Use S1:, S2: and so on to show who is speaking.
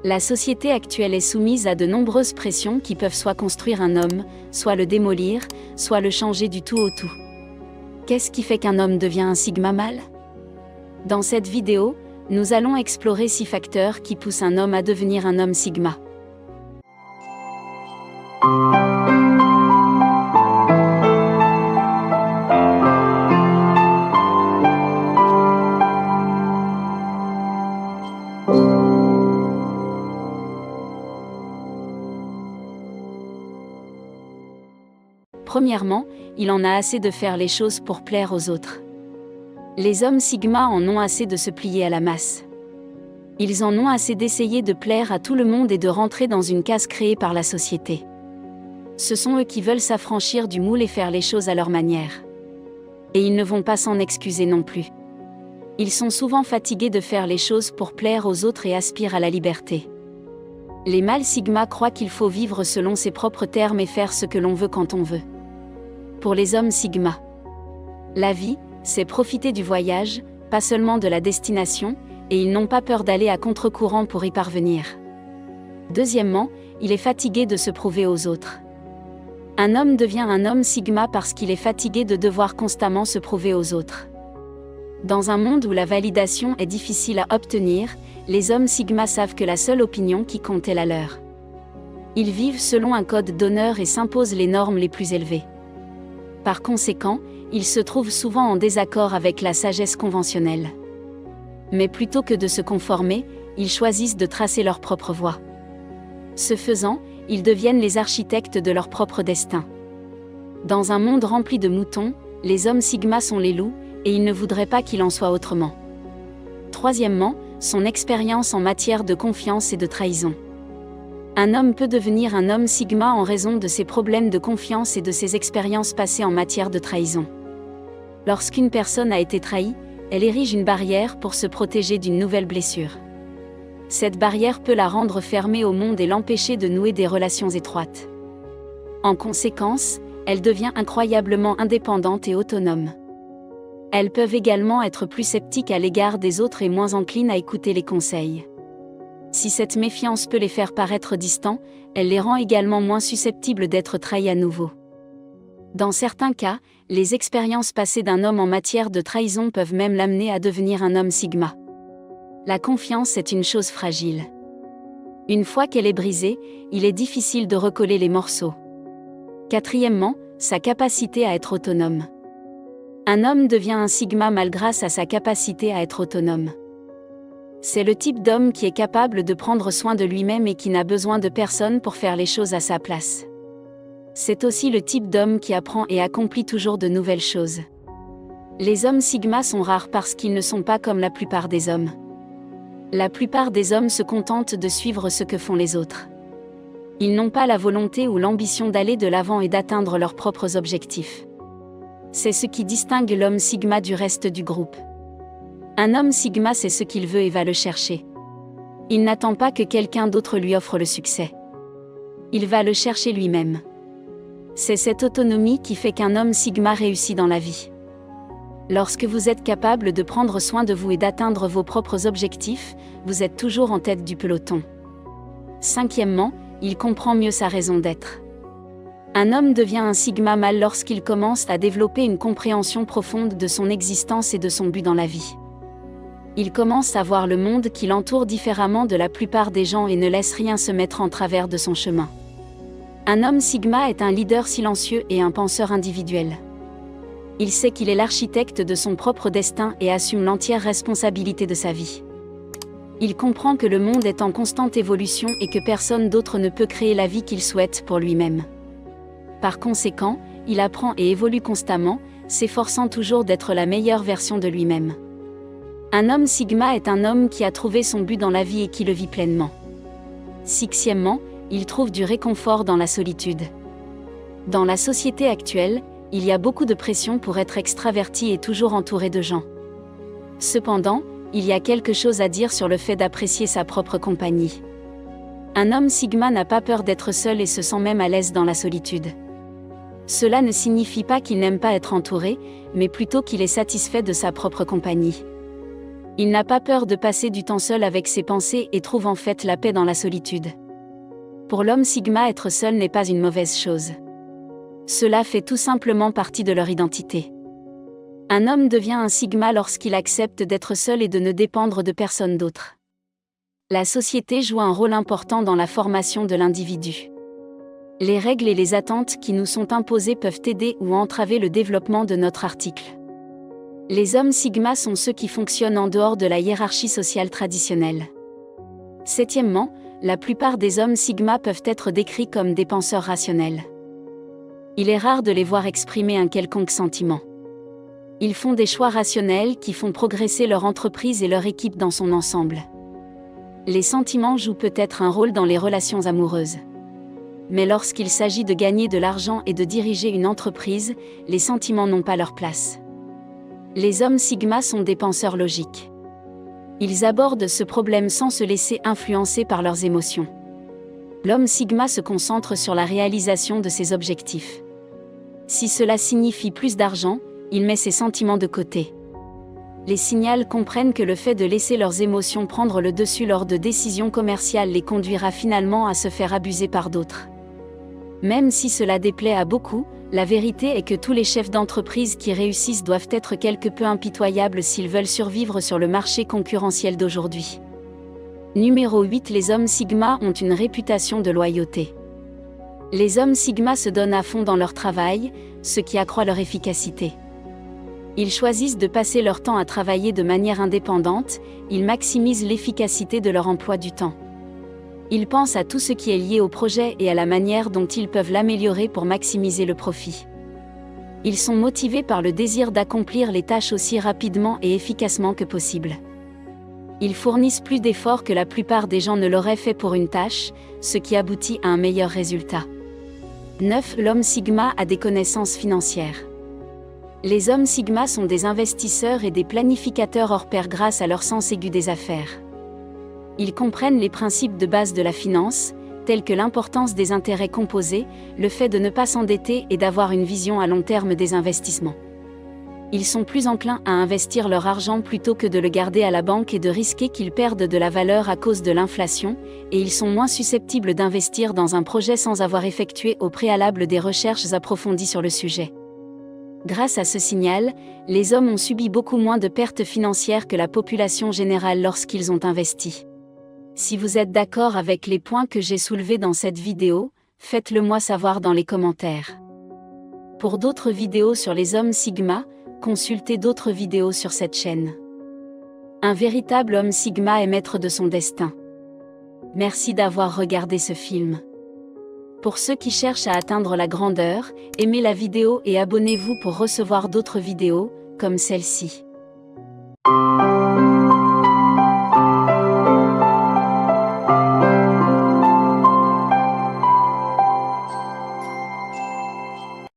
S1: La société actuelle est soumise à de nombreuses pressions qui peuvent soit construire un homme, soit le démolir, soit le changer du tout au tout. Qu'est-ce qui fait qu'un homme devient un sigma mâle ? Dans cette vidéo, nous allons explorer 6 facteurs qui poussent un homme à devenir un homme sigma. Premièrement, il en a assez de faire les choses pour plaire aux autres. Les hommes sigma en ont assez de se plier à la masse. Ils en ont assez d'essayer de plaire à tout le monde et de rentrer dans une case créée par la société. Ce sont eux qui veulent s'affranchir du moule et faire les choses à leur manière. Et ils ne vont pas s'en excuser non plus. Ils sont souvent fatigués de faire les choses pour plaire aux autres et aspirent à la liberté. Les mâles sigma croient qu'il faut vivre selon ses propres termes et faire ce que l'on veut quand on veut. Pour les hommes sigma, la vie, c'est profiter du voyage, pas seulement de la destination, et ils n'ont pas peur d'aller à contre-courant pour y parvenir. Deuxièmement, il est fatigué de se prouver aux autres. Un homme devient un homme sigma parce qu'il est fatigué de devoir constamment se prouver aux autres. Dans un monde où la validation est difficile à obtenir, les hommes sigma savent que la seule opinion qui compte est la leur. Ils vivent selon un code d'honneur et s'imposent les normes les plus élevées. Par conséquent, ils se trouvent souvent en désaccord avec la sagesse conventionnelle. Mais plutôt que de se conformer, ils choisissent de tracer leur propre voie. Ce faisant, ils deviennent les architectes de leur propre destin. Dans un monde rempli de moutons, les hommes sigma sont les loups, et ils ne voudraient pas qu'il en soit autrement. Troisièmement, son expérience en matière de confiance et de trahison. Un homme peut devenir un homme sigma en raison de ses problèmes de confiance et de ses expériences passées en matière de trahison. Lorsqu'une personne a été trahie, elle érige une barrière pour se protéger d'une nouvelle blessure. Cette barrière peut la rendre fermée au monde et l'empêcher de nouer des relations étroites. En conséquence, elle devient incroyablement indépendante et autonome. Elles peuvent également être plus sceptiques à l'égard des autres et moins enclines à écouter les conseils. Si cette méfiance peut les faire paraître distants, elle les rend également moins susceptibles d'être trahis à nouveau. Dans certains cas, les expériences passées d'un homme en matière de trahison peuvent même l'amener à devenir un homme sigma. La confiance est une chose fragile. Une fois qu'elle est brisée, il est difficile de recoller les morceaux. Quatrièmement, sa capacité à être autonome. Un homme devient un sigma mâle grâce à sa capacité à être autonome. C'est le type d'homme qui est capable de prendre soin de lui-même et qui n'a besoin de personne pour faire les choses à sa place. C'est aussi le type d'homme qui apprend et accomplit toujours de nouvelles choses. Les hommes sigma sont rares parce qu'ils ne sont pas comme la plupart des hommes. La plupart des hommes se contentent de suivre ce que font les autres. Ils n'ont pas la volonté ou l'ambition d'aller de l'avant et d'atteindre leurs propres objectifs. C'est ce qui distingue l'homme sigma du reste du groupe. Un homme sigma sait ce qu'il veut et va le chercher. Il n'attend pas que quelqu'un d'autre lui offre le succès. Il va le chercher lui-même. C'est cette autonomie qui fait qu'un homme sigma réussit dans la vie. Lorsque vous êtes capable de prendre soin de vous et d'atteindre vos propres objectifs, vous êtes toujours en tête du peloton. Cinquièmement, il comprend mieux sa raison d'être. Un homme devient un sigma mâle lorsqu'il commence à développer une compréhension profonde de son existence et de son but dans la vie. Il commence à voir le monde qui l'entoure différemment de la plupart des gens et ne laisse rien se mettre en travers de son chemin. Un homme sigma est un leader silencieux et un penseur individuel. Il sait qu'il est l'architecte de son propre destin et assume l'entière responsabilité de sa vie. Il comprend que le monde est en constante évolution et que personne d'autre ne peut créer la vie qu'il souhaite pour lui-même. Par conséquent, il apprend et évolue constamment, s'efforçant toujours d'être la meilleure version de lui-même. Un homme sigma est un homme qui a trouvé son but dans la vie et qui le vit pleinement. Sixièmement, il trouve du réconfort dans la solitude. Dans la société actuelle, il y a beaucoup de pression pour être extraverti et toujours entouré de gens. Cependant, il y a quelque chose à dire sur le fait d'apprécier sa propre compagnie. Un homme sigma n'a pas peur d'être seul et se sent même à l'aise dans la solitude. Cela ne signifie pas qu'il n'aime pas être entouré, mais plutôt qu'il est satisfait de sa propre compagnie. Il n'a pas peur de passer du temps seul avec ses pensées et trouve en fait la paix dans la solitude. Pour l'homme Sigma, être seul n'est pas une mauvaise chose. Cela fait tout simplement partie de leur identité. Un homme devient un Sigma lorsqu'il accepte d'être seul et de ne dépendre de personne d'autre. La société joue un rôle important dans la formation de l'individu. Les règles et les attentes qui nous sont imposées peuvent aider ou entraver le développement de notre article. Les hommes Sigma sont ceux qui fonctionnent en dehors de la hiérarchie sociale traditionnelle. Septièmement, la plupart des hommes Sigma peuvent être décrits comme des penseurs rationnels. Il est rare de les voir exprimer un quelconque sentiment. Ils font des choix rationnels qui font progresser leur entreprise et leur équipe dans son ensemble. Les sentiments jouent peut-être un rôle dans les relations amoureuses. Mais lorsqu'il s'agit de gagner de l'argent et de diriger une entreprise, les sentiments n'ont pas leur place. Les hommes Sigma sont des penseurs logiques. Ils abordent ce problème sans se laisser influencer par leurs émotions. L'homme Sigma se concentre sur la réalisation de ses objectifs. Si cela signifie plus d'argent, il met ses sentiments de côté. Les Signals comprennent que le fait de laisser leurs émotions prendre le dessus lors de décisions commerciales les conduira finalement à se faire abuser par d'autres. Même si cela déplaît à beaucoup, la vérité est que tous les chefs d'entreprise qui réussissent doivent être quelque peu impitoyables s'ils veulent survivre sur le marché concurrentiel d'aujourd'hui. Numéro 8. Les hommes Sigma ont une réputation de loyauté. Les hommes Sigma se donnent à fond dans leur travail, ce qui accroît leur efficacité. Ils choisissent de passer leur temps à travailler de manière indépendante, ils maximisent l'efficacité de leur emploi du temps. Ils pensent à tout ce qui est lié au projet et à la manière dont ils peuvent l'améliorer pour maximiser le profit. Ils sont motivés par le désir d'accomplir les tâches aussi rapidement et efficacement que possible. Ils fournissent plus d'efforts que la plupart des gens ne l'auraient fait pour une tâche, ce qui aboutit à un meilleur résultat. 9. L'homme Sigma a des connaissances financières. Les hommes Sigma sont des investisseurs et des planificateurs hors pair grâce à leur sens aigu des affaires. Ils comprennent les principes de base de la finance, tels que l'importance des intérêts composés, le fait de ne pas s'endetter et d'avoir une vision à long terme des investissements. Ils sont plus enclins à investir leur argent plutôt que de le garder à la banque et de risquer qu'il perde de la valeur à cause de l'inflation, et ils sont moins susceptibles d'investir dans un projet sans avoir effectué au préalable des recherches approfondies sur le sujet. Grâce à ce signal, les hommes ont subi beaucoup moins de pertes financières que la population générale lorsqu'ils ont investi. Si vous êtes d'accord avec les points que j'ai soulevés dans cette vidéo, faites-le moi savoir dans les commentaires. Pour d'autres vidéos sur les hommes Sigma, consultez d'autres vidéos sur cette chaîne. Un véritable homme Sigma est maître de son destin. Merci d'avoir regardé ce film. Pour ceux qui cherchent à atteindre la grandeur, aimez la vidéo et abonnez-vous pour recevoir d'autres vidéos, comme celle-ci.